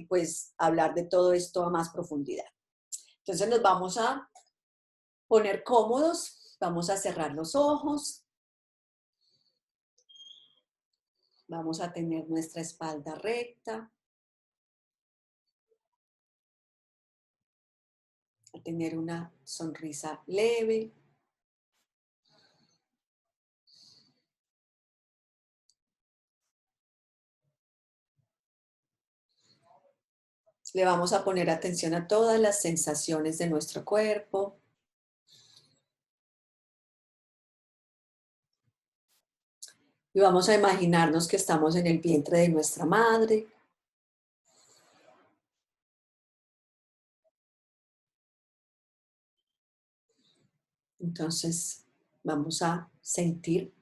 Speaker 1: pues, hablar de todo esto a más profundidad. Entonces, nos vamos a poner cómodos, vamos a cerrar los ojos, vamos a tener nuestra espalda recta, a tener una sonrisa leve. Le vamos a poner atención a todas las sensaciones de nuestro cuerpo. Y vamos a imaginarnos que estamos en el vientre de nuestra madre. Entonces, vamos a sentir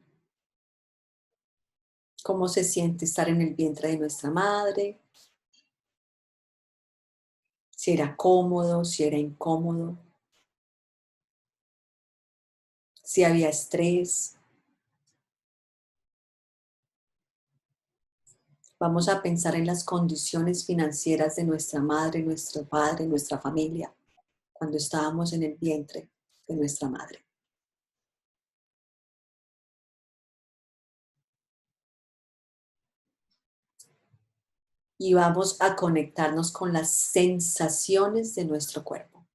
Speaker 1: cómo se siente estar en el vientre de nuestra madre. Si era cómodo, si era incómodo. Si había estrés. Vamos a pensar en las condiciones financieras de nuestra madre, nuestro padre, nuestra familia, cuando estábamos en el vientre de nuestra madre. Y vamos a conectarnos con las sensaciones de nuestro cuerpo.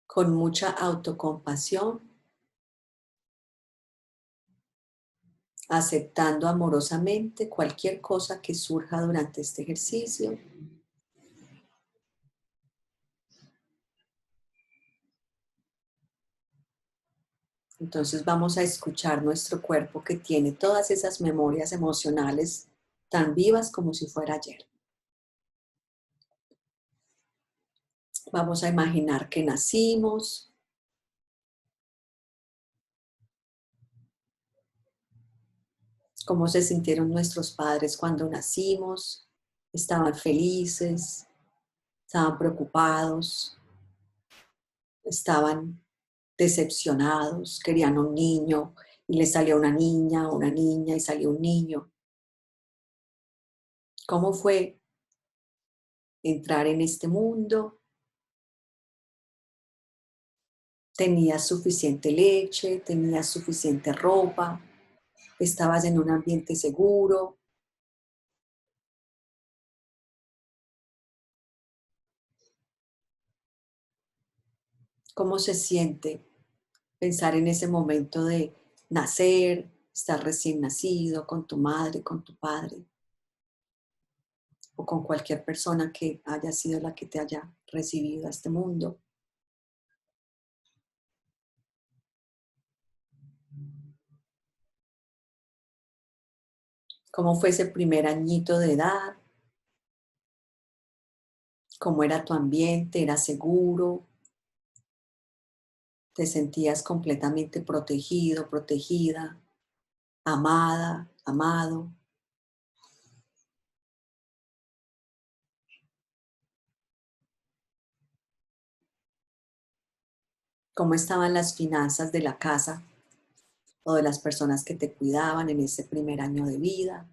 Speaker 1: Con mucha autocompasión, aceptando amorosamente cualquier cosa que surja durante este ejercicio. Entonces vamos a escuchar nuestro cuerpo, que tiene todas esas memorias emocionales tan vivas como si fuera ayer. Vamos a imaginar que nacimos. Cómo se sintieron nuestros padres cuando nacimos. Estaban felices, estaban preocupados, estaban decepcionados, querían un niño y les salió una niña y salió un niño. ¿Cómo fue entrar en este mundo? Tenías suficiente leche, tenías suficiente ropa, estabas en un ambiente seguro. ¿Cómo se siente pensar en ese momento de nacer, estar recién nacido con tu madre, con tu padre, o con cualquier persona que haya sido la que te haya recibido a este mundo? ¿Cómo fue ese primer añito de edad? ¿Cómo era tu ambiente? ¿Era seguro? ¿Te sentías completamente protegido, protegida, amada, amado? ¿Cómo estaban las finanzas de la casa o de las personas que te cuidaban en ese primer año de vida?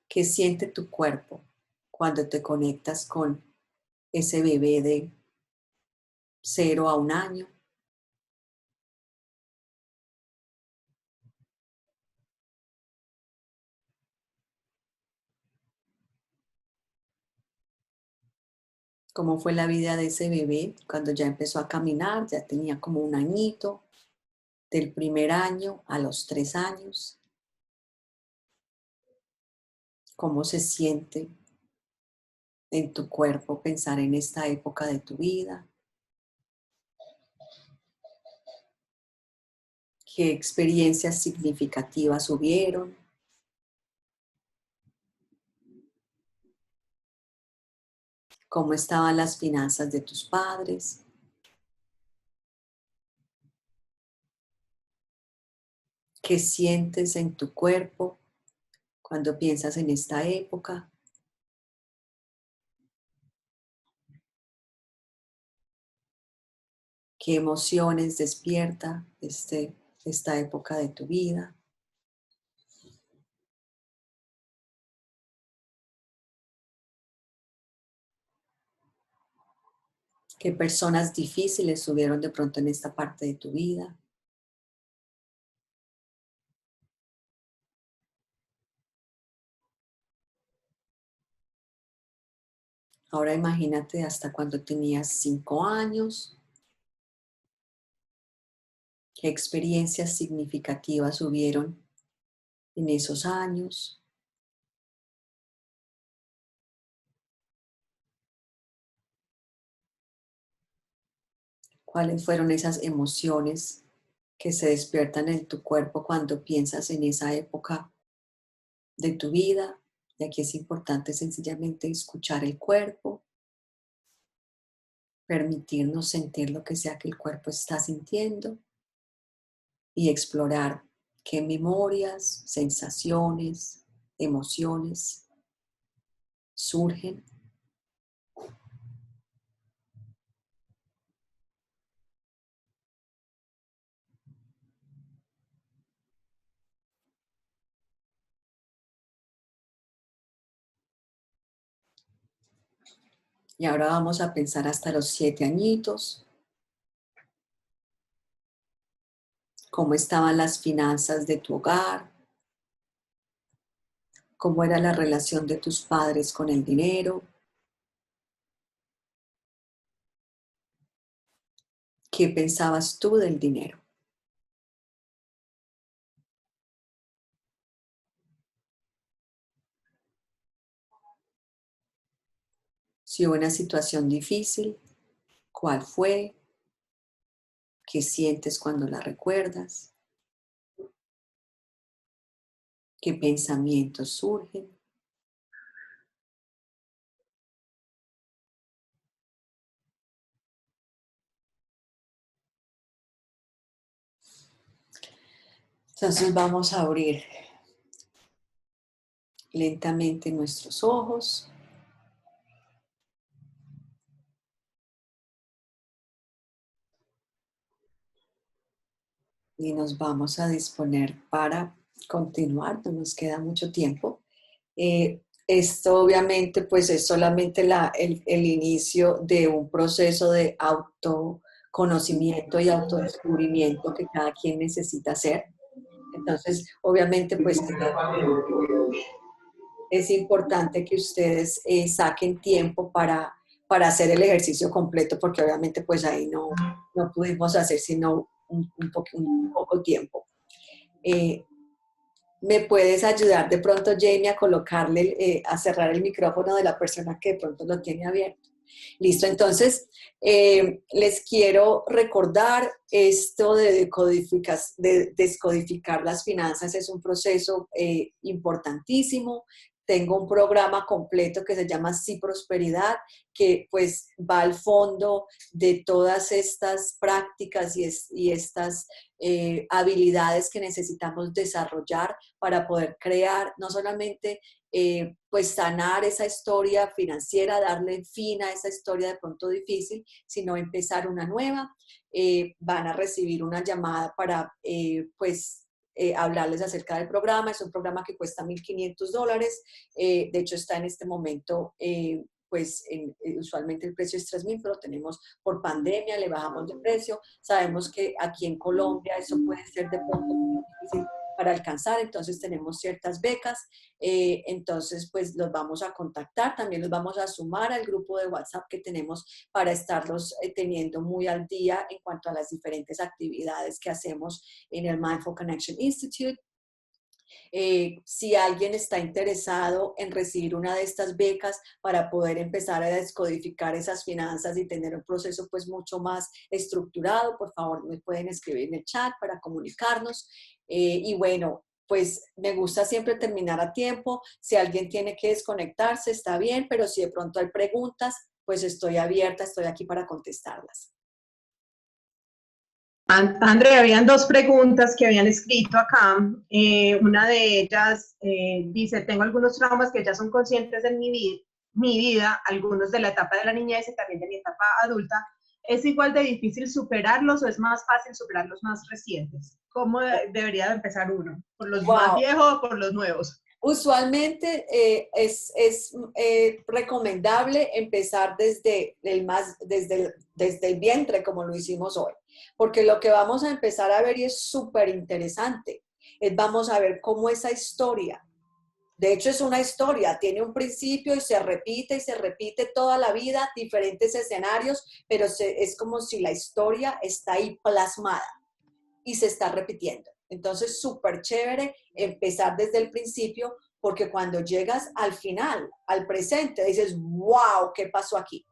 Speaker 1: ¿Qué siente tu cuerpo cuando te conectas con ese bebé de 0 a 1 año? ¿Cómo fue la vida de ese bebé cuando ya empezó a caminar? Ya tenía como 1 añito, del primer año a los 3 años. ¿Cómo se siente en tu cuerpo pensar en esta época de tu vida? ¿Qué experiencias significativas hubieron? ¿Cómo estaban las finanzas de tus padres? ¿Qué sientes en tu cuerpo cuando piensas en esta época? ¿Qué emociones despierta esta época de tu vida? ¿Qué personas difíciles hubieron de pronto en esta parte de tu vida? Ahora imagínate hasta cuando tenías 5 años, qué experiencias significativas hubieron en esos años. ¿Cuáles fueron esas emociones que se despiertan en tu cuerpo cuando piensas en esa época de tu vida? Y aquí es importante sencillamente escuchar el cuerpo, permitirnos sentir lo que sea que el cuerpo está sintiendo y explorar qué memorias, sensaciones, emociones surgen. Y ahora vamos a pensar hasta los 7 añitos, cómo estaban las finanzas de tu hogar, cómo era la relación de tus padres con el dinero, qué pensabas tú del dinero. Si hubo una situación difícil, ¿cuál fue? ¿Qué sientes cuando la recuerdas? ¿Qué pensamientos surgen? Entonces vamos a abrir lentamente nuestros ojos y nos vamos a disponer para continuar, no nos queda mucho tiempo. Esto obviamente pues es solamente el inicio de un proceso de autoconocimiento y autodescubrimiento que cada quien necesita hacer. Entonces, obviamente pues es importante que ustedes saquen tiempo para hacer el ejercicio completo, porque obviamente pues ahí no pudimos hacer sino un poco tiempo. ¿Me puedes ayudar de pronto, Jamie, a colocarle, a cerrar el micrófono de la persona que de pronto lo tiene abierto? Listo, entonces les quiero recordar esto de descodificar las finanzas es un proceso importantísimo. Tengo un programa completo que se llama Sí Prosperidad, que pues va al fondo de todas estas prácticas y estas habilidades que necesitamos desarrollar para poder crear no solamente pues sanar esa historia financiera, darle fin a esa historia de pronto difícil, sino empezar una nueva. Van a recibir una llamada para hablarles acerca del programa. Es un programa que cuesta $1,500. De hecho, está en este momento usualmente el precio es 3,000, pero tenemos por pandemia, le bajamos de precio. Sabemos que aquí en Colombia eso puede ser de pronto muy difícil para alcanzar, entonces tenemos ciertas becas, entonces pues los vamos a contactar, también los vamos a sumar al grupo de WhatsApp que tenemos para estarlos teniendo muy al día en cuanto a las diferentes actividades que hacemos en el Mindful Connection Institute. Si alguien está interesado en recibir una de estas becas para poder empezar a descodificar esas finanzas y tener un proceso pues mucho más estructurado, por favor me pueden escribir en el chat para comunicarnos. Y bueno, pues me gusta siempre terminar a tiempo. Si alguien tiene que desconectarse, está bien, pero si de pronto hay preguntas, pues estoy abierta, estoy aquí para contestarlas.
Speaker 8: Andrea, habían dos preguntas que habían escrito acá. Una de ellas dice, tengo algunos traumas que ya son conscientes en mi vida, algunos de la etapa de la niñez y también de mi etapa adulta. ¿Es igual de difícil superarlos o es más fácil superar los más recientes? ¿Cómo debería de empezar uno? ¿Por los más viejos o por los nuevos?
Speaker 1: Usualmente es recomendable empezar desde el vientre, como lo hicimos hoy, porque lo que vamos a empezar a ver, y es súper interesante, es vamos a ver cómo esa historia, de hecho es una historia, tiene un principio y se repite toda la vida, diferentes escenarios, pero es como si la historia está ahí plasmada y se está repitiendo. Entonces, súper chévere empezar desde el principio, porque cuando llegas al final, al presente, dices, wow, ¿qué pasó aquí?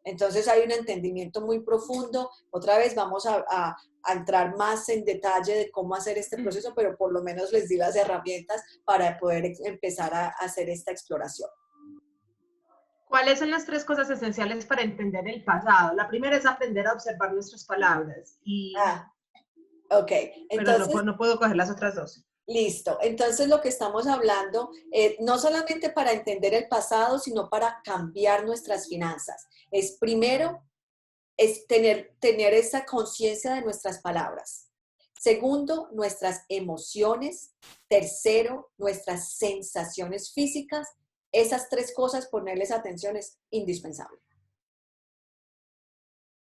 Speaker 1: Entonces hay un entendimiento muy profundo. Otra vez vamos a entrar más en detalle de cómo hacer este proceso, pero por lo menos les di las herramientas para poder empezar a hacer esta exploración.
Speaker 8: ¿Cuáles son las 3 cosas esenciales para entender el pasado? La primera es aprender a observar nuestras palabras.
Speaker 1: Ok, entonces,
Speaker 8: pero no puedo coger las otras 2.
Speaker 1: Listo. Entonces lo que estamos hablando, no solamente para entender el pasado, sino para cambiar nuestras finanzas. Primero, es tener esa conciencia de nuestras palabras. Segundo, nuestras emociones. Tercero, nuestras sensaciones físicas. Esas 3 cosas, ponerles atención es indispensable.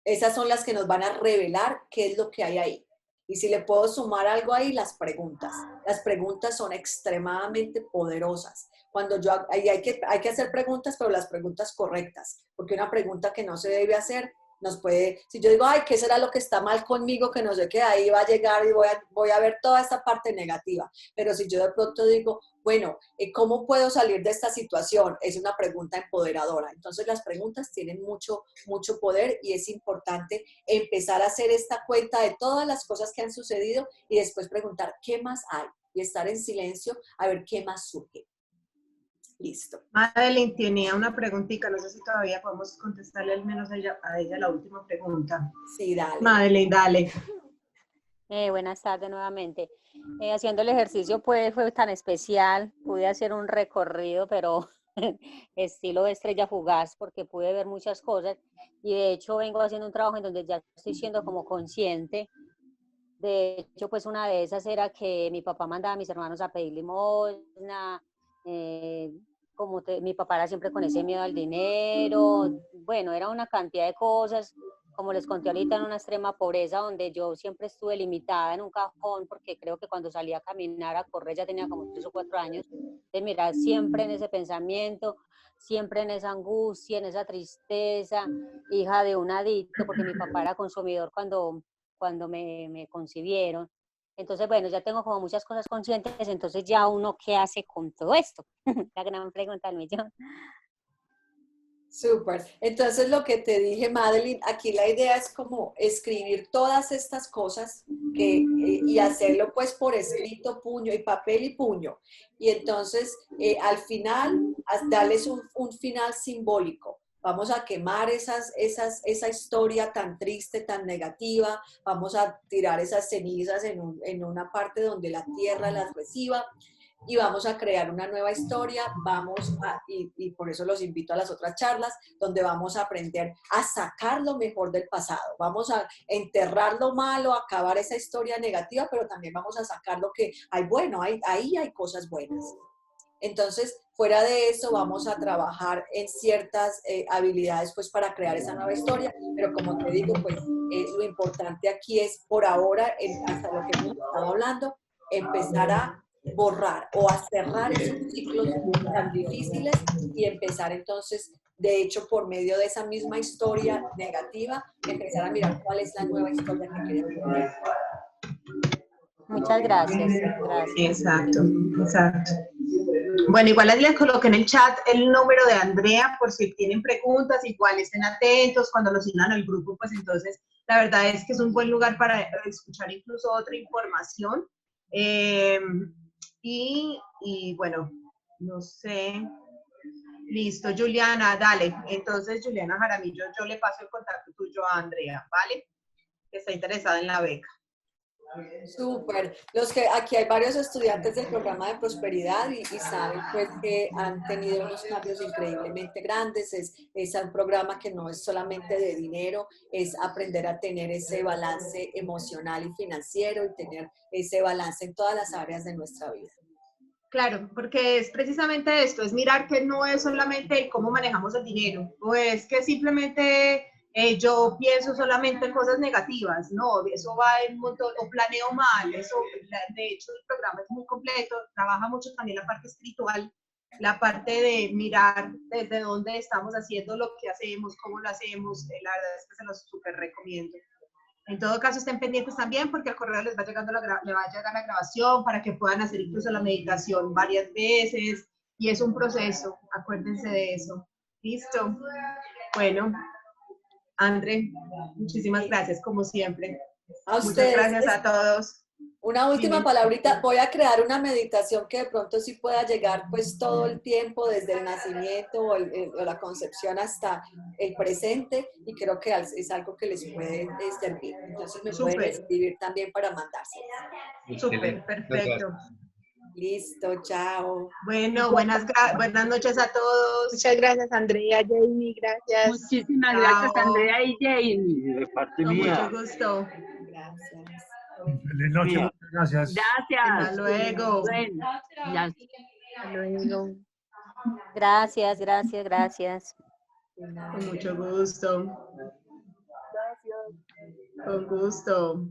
Speaker 1: Esas son las que nos van a revelar qué es lo que hay ahí. Y si le puedo sumar algo ahí, las preguntas. Las preguntas son extremadamente poderosas. Hay que hacer preguntas, pero las preguntas correctas. Porque una pregunta que no se debe hacer si yo digo, ay, ¿qué será lo que está mal conmigo? Que no sé qué, ahí va a llegar y voy a ver toda esta parte negativa. Pero si yo de pronto digo, bueno, ¿cómo puedo salir de esta situación? Es una pregunta empoderadora. Entonces las preguntas tienen mucho, mucho poder y es importante empezar a hacer esta cuenta de todas las cosas que han sucedido y después preguntar, ¿qué más hay? Y estar en silencio a ver qué más surge. Listo.
Speaker 8: Madeline tenía una preguntita, no sé si todavía podemos contestarle al menos a ella la última pregunta.
Speaker 1: Sí, dale.
Speaker 8: Madeline, dale.
Speaker 5: Buenas tardes nuevamente. Haciendo el ejercicio pues fue tan especial, pude hacer un recorrido, pero estilo estrella fugaz, porque pude ver muchas cosas y de hecho vengo haciendo un trabajo en donde ya estoy siendo como consciente. De hecho, pues una de esas era que mi papá mandaba a mis hermanos a pedir limosna, mi papá era siempre con ese miedo al dinero, bueno, era una cantidad de cosas, como les conté ahorita, en una extrema pobreza donde yo siempre estuve limitada en un cajón, porque creo que cuando salía a caminar, a correr, ya tenía como 3 o 4 años, de mirar siempre en ese pensamiento, siempre en esa angustia, en esa tristeza, hija de un adicto, porque mi papá era consumidor cuando me concibieron. Entonces, bueno, ya tengo como muchas cosas conscientes, entonces ya uno, ¿qué hace con todo esto? La gran pregunta del millón.
Speaker 1: Súper. Entonces, lo que te dije, Madeline, aquí la idea es como escribir todas estas cosas y hacerlo pues por escrito, puño y papel y puño. Y entonces, al final, darles un final simbólico. Vamos a quemar esa historia tan triste, tan negativa. Vamos a tirar esas cenizas en una parte donde la tierra las reciba y vamos a crear una nueva historia. Y por eso los invito a las otras charlas, donde vamos a aprender a sacar lo mejor del pasado. Vamos a enterrar lo malo, acabar esa historia negativa, pero también vamos a sacar lo que hay bueno. Ahí hay cosas buenas. Entonces, fuera de eso, vamos a trabajar en ciertas habilidades pues para crear esa nueva historia, pero como te digo, pues lo importante aquí es, por ahora, hasta lo que hemos estado hablando, empezar a borrar o a cerrar esos ciclos tan difíciles y empezar entonces, de hecho, por medio de esa misma historia negativa, empezar a mirar cuál es la nueva historia que queremos vivir.
Speaker 5: Muchas gracias. Gracias.
Speaker 8: Exacto, exacto. Bueno, igual les coloqué en el chat el número de Andrea por si tienen preguntas, igual estén atentos cuando los unan al grupo, pues entonces la verdad es que es un buen lugar para escuchar incluso otra información. Y bueno, no sé. Listo, Juliana, dale. Entonces, Juliana Jaramillo, yo le paso el contacto tuyo a Andrea, ¿vale? Que está interesada en la beca.
Speaker 1: Súper. Aquí hay varios estudiantes del programa de prosperidad y saben pues que han tenido unos cambios increíblemente grandes. Es un programa que no es solamente de dinero, es aprender a tener ese balance emocional y financiero y tener ese balance en todas las áreas de nuestra vida.
Speaker 8: Claro, porque es precisamente esto, es mirar que no es solamente el cómo manejamos el dinero, o es que simplemente yo pienso solamente en cosas negativas, no, eso va en un montón, o planeo mal, eso, de hecho el programa es muy completo, trabaja mucho también la parte espiritual, la parte de mirar desde dónde estamos haciendo lo que hacemos, cómo lo hacemos, la verdad es que se los súper recomiendo. En todo caso, estén pendientes también porque al correo les va llegando le va a llegar la grabación para que puedan hacer incluso la meditación varias veces y es un proceso, acuérdense de eso. ¿Listo? Bueno, André, muchísimas gracias como siempre.
Speaker 1: A
Speaker 8: Muchas
Speaker 1: ustedes.
Speaker 8: gracias a todos.
Speaker 1: Una última
Speaker 8: Dime.
Speaker 1: palabrita, voy a crear una meditación que de pronto sí pueda llegar pues todo el tiempo desde el nacimiento o la concepción hasta el presente y creo que es algo que les puede servir. Entonces me pueden escribir también para mandárselo.
Speaker 8: Súper, perfecto.
Speaker 1: Listo, chao.
Speaker 8: Bueno, buenas noches a todos.
Speaker 9: Muchas gracias, Andrea, Jamie, gracias.
Speaker 10: Muchísimas gracias, Andrea y Jamie, de parte mía.
Speaker 8: Mucho gusto.
Speaker 1: Gracias.
Speaker 11: Feliz noche, muchas gracias.
Speaker 10: Gracias.
Speaker 8: Hasta luego.
Speaker 10: Bueno, ya.
Speaker 9: Hasta luego.
Speaker 5: Gracias, gracias, gracias.
Speaker 8: Con mucho gusto.
Speaker 9: Gracias.
Speaker 8: Con gusto.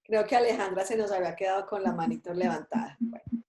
Speaker 1: Creo que Alejandra se nos había quedado con la manito levantada. Bueno.